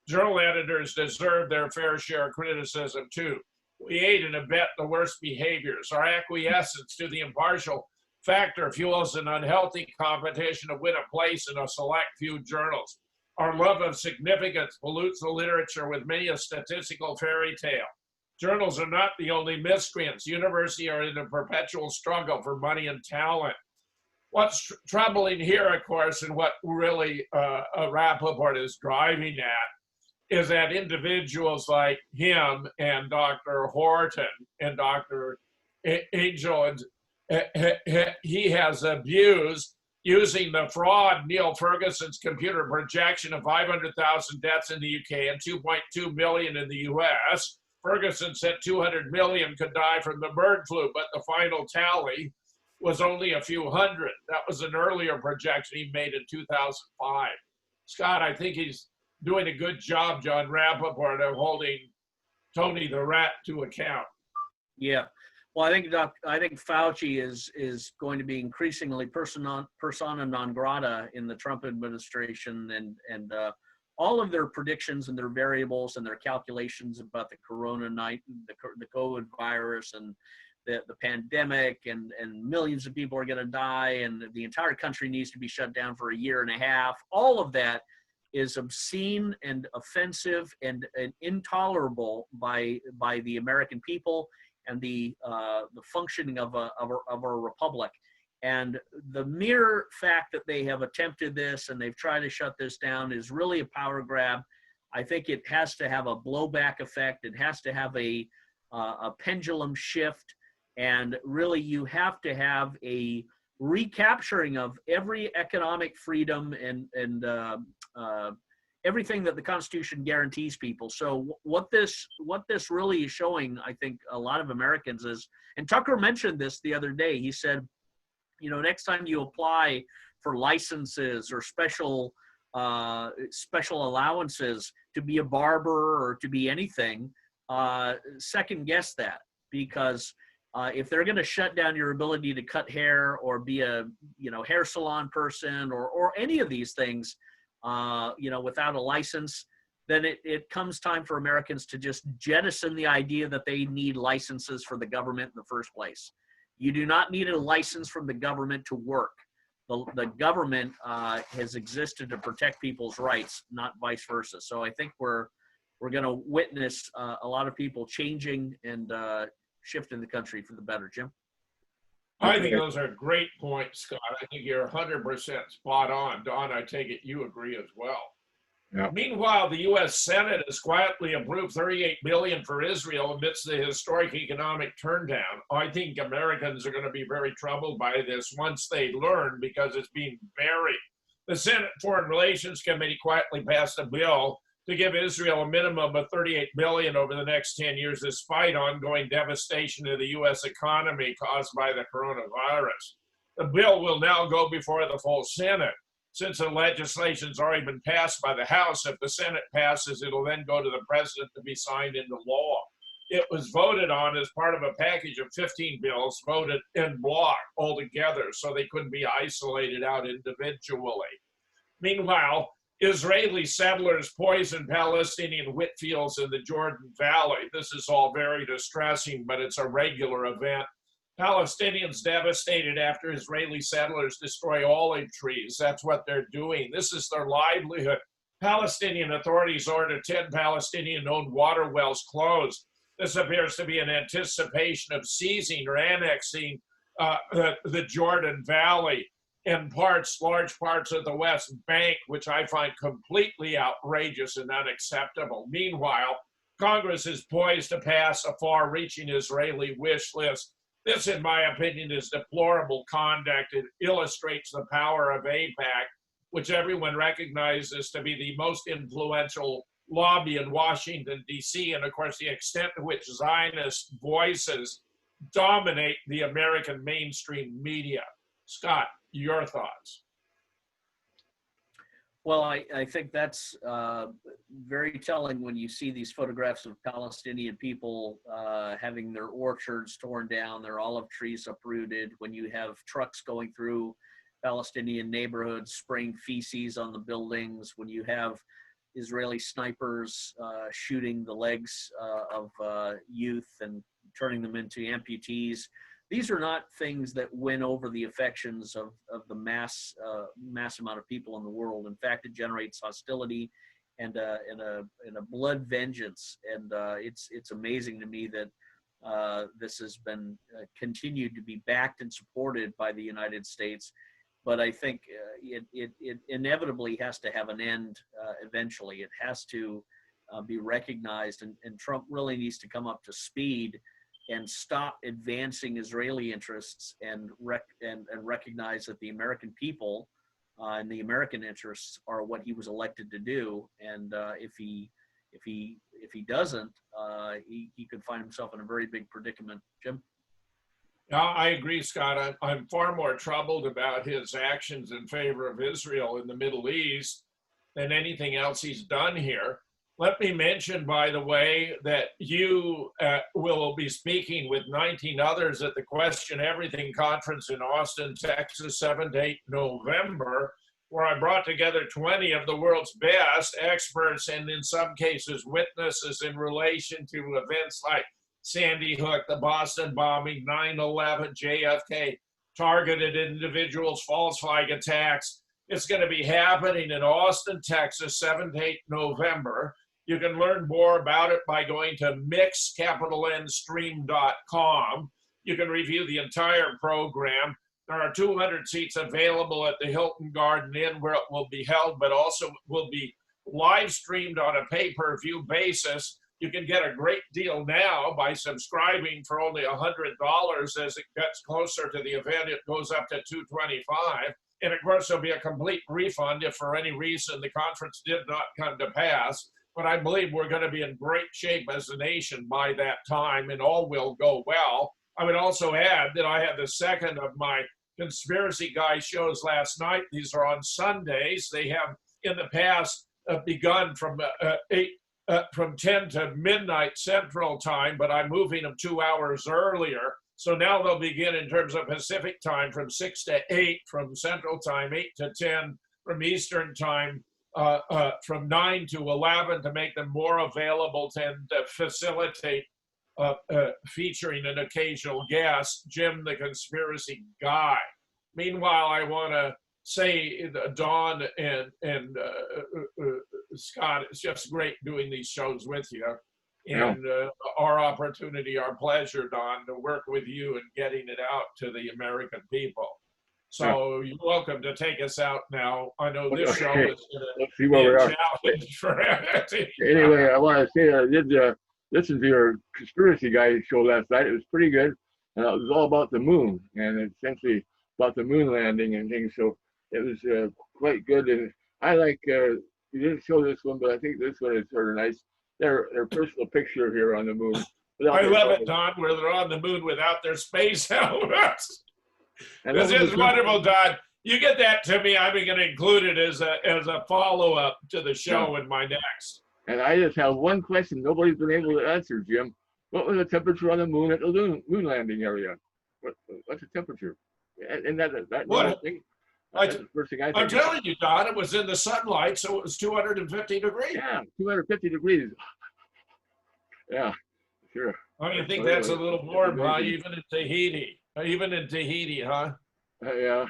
Journal editors deserve their fair share of criticism too. We aid and abet the worst behaviors. Our acquiescence to the impartial factor fuels an unhealthy competition to win a place in a select few journals. Our love of significance pollutes the literature with many a statistical fairy tale. Journals are not the only miscreants. Universities are in a perpetual struggle for money and talent. What's troubling here, of course, and what really Rappaport is driving at, is that individuals like him and Dr. Horton and Dr. Angel, he has abused using the fraud Neil Ferguson's computer projection of 500,000 deaths in the UK and 2.2 million in the US. Ferguson said 200 million could die from the bird flu, but the final tally was only a few hundred. That was an earlier projection he made in 2005. Scott, I think he's doing a good job, John Rappaport, of holding Tony the Rat to account. Yeah. Well, I think Fauci is going to be increasingly persona non grata in the Trump administration, and all of their predictions and their variables and their calculations about the the COVID virus and the pandemic and millions of people are going to die and the entire country needs to be shut down for a year and a half. All of that is obscene and offensive and intolerable by the American people and the functioning of a republic. And the mere fact that they have attempted this and they've tried to shut this down is really a power grab. I think it has to have a blowback effect. It has to have a pendulum shift. And really, you have to have a recapturing of every economic freedom and everything that the Constitution guarantees people. So what this really is showing, I think, a lot of Americans is, and Tucker mentioned this the other day. He said, next time you apply for licenses or special allowances to be a barber or to be anything, second guess that, because If they're going to shut down your ability to cut hair or be a hair salon person or any of these things, without a license, then it comes time for Americans to just jettison the idea that they need licenses for the government in the first place. You do not need a license from the government to work. The government has existed to protect people's rights, not vice versa. So I think we're going to witness a lot of people changing and shifting the country for the better. Jim? I think those are great points, Scott. I think you're 100% spot on. Don, I take it you agree as well. Yeah. Meanwhile, the U.S. Senate has quietly approved $38 billion for Israel amidst the historic economic turndown. I think Americans are going to be very troubled by this once they learn, because it's being buried. The Senate Foreign Relations Committee quietly passed a bill to give Israel a minimum of $38 billion over the next 10 years, despite ongoing devastation to the U.S. economy caused by the coronavirus. The bill will now go before the full Senate. Since the legislation's already been passed by the House, if the Senate passes, it'll then go to the president to be signed into law. It was voted on as part of a package of 15 bills voted en bloc altogether, so they couldn't be isolated out individually. Meanwhile, Israeli settlers poisoned Palestinian wheat fields in the Jordan Valley. This is all very distressing, but it's a regular event. Palestinians devastated after Israeli settlers destroy olive trees. That's what they're doing. This is their livelihood. Palestinian authorities ordered 10 Palestinian-owned water wells closed. This appears to be in anticipation of seizing or annexing the Jordan Valley and large parts of the West Bank, which I find completely outrageous and unacceptable. Meanwhile, Congress is poised to pass a far-reaching Israeli wish list. This, in my opinion, is deplorable conduct. It illustrates the power of AIPAC, which everyone recognizes to be the most influential lobby in Washington, D.C., and of course the extent to which Zionist voices dominate the American mainstream media. Scott, your thoughts? Well, I think that's very telling when you see these photographs of Palestinian people having their orchards torn down, their olive trees uprooted, when you have trucks going through Palestinian neighborhoods spraying feces on the buildings, when you have Israeli snipers shooting the legs of youth and turning them into amputees. These are not things that win over the affections of the mass amount of people in the world. In fact, it generates hostility and a blood vengeance. And it's amazing to me that this has been continued to be backed and supported by the United States. But I think it inevitably has to have an end eventually. It has to be recognized, and Trump really needs to come up to speed and stop advancing Israeli interests and recognize that the American people and the American interests are what he was elected to do. And if he doesn't, he could find himself in a very big predicament. Jim? I agree, Scott. I'm far more troubled about his actions in favor of Israel in the Middle East than anything else he's done here. Let me mention, by the way, that you will be speaking with 19 others at the Question Everything Conference in Austin, Texas, 7 to 8 November, where I brought together 20 of the world's best experts and, in some cases, witnesses in relation to events like Sandy Hook, the Boston bombing, 9/11, JFK, targeted individuals, false flag attacks. It's going to be happening in Austin, Texas, 7 to 8 November. You can learn more about it by going to mixNstream.com. You can review the entire program. There are 200 seats available at the Hilton Garden Inn where it will be held, but also will be live streamed on a pay-per-view basis. You can get a great deal now by subscribing for only $100. As it gets closer to the event, it goes up to $225. And of course, there'll be a complete refund if for any reason the conference did not come to pass. But I believe we're going to be in great shape as a nation by that time, and all will go well. I would also add that I had the second of my Conspiracy Guy shows last night. These are on Sundays. They have in the past begun from 10 to midnight Central Time, but I'm moving them 2 hours earlier. So now they'll begin in terms of Pacific time from 6 to 8, from Central time 8 to 10, from Eastern time from 9 to 11, to make them more available and facilitate featuring an occasional guest, Jim the Conspiracy Guy. Meanwhile, I want to say, Don and Scott, it's just great doing these shows with you. And our opportunity, our pleasure, Don, to work with you and getting it out to the American people. So you're welcome to take us out now. I know this show is going to be a challenge for everything. Anyway, I want to say I did listen to your conspiracy guy show last night. It was pretty good. And it was all about the moon, and essentially about the moon landing and things. So it was quite good. And I like, you didn't show this one, but I think this one is sort of nice. Their personal picture here on the moon. I love it, Don, where they're on the moon without their space helmets. This is wonderful, Don. You get that to me, I'm going to include it as a follow-up to the show in my next. And I just have one question nobody's been able to answer, Jim. What was the temperature on the moon at the moon landing area? What's the temperature? And that thing? That's the first thing I'm telling you, Don, it was in the sunlight, so it was 250 degrees. Yeah, 250 degrees. Yeah, sure. Oh, you think that's a little warm, huh? Even in Tahiti. Even in Tahiti, huh? Yeah.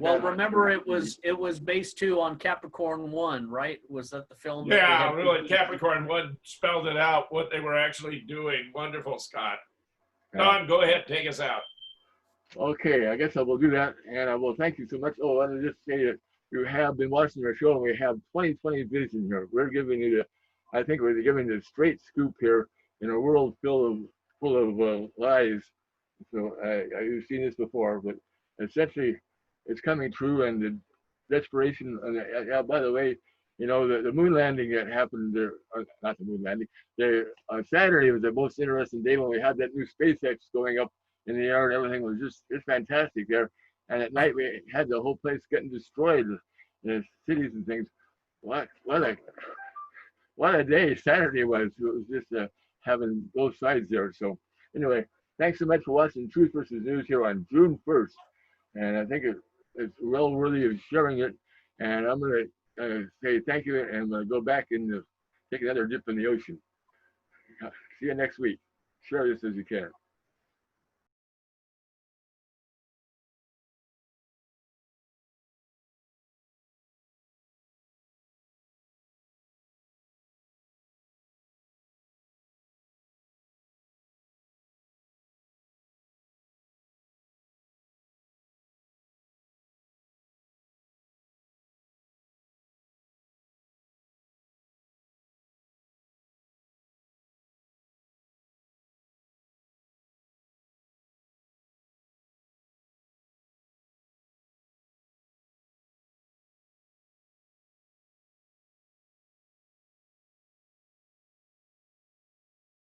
Well, remember it was based too on Capricorn 1, right? Was that the film? Yeah, really. Capricorn 1 spelled it out, what they were actually doing. Wonderful, Scott. Don, go ahead, take us out. Okay, I guess I will do that, and I will thank you so much. Oh, I want to just say that you have been watching our show, and we have 20/20 vision here. We're giving you I think we're giving the straight scoop here in a world full of lies. So you've seen this before, but essentially it's coming true, and the desperation. And by the way, you know, the moon landing that happened there, not the moon landing, on Saturday was the most interesting day when we had that new SpaceX going up in the air, and everything was just fantastic there. And at night we had the whole place getting destroyed, the cities and things. What a day Saturday was. It was just having both sides there. So anyway, thanks so much for watching Truth versus News here on June 1st. And I think it's well worthy of sharing it. And I'm going to say thank you, and I'm going to go back and take another dip in the ocean. See you next week. Share this as you can.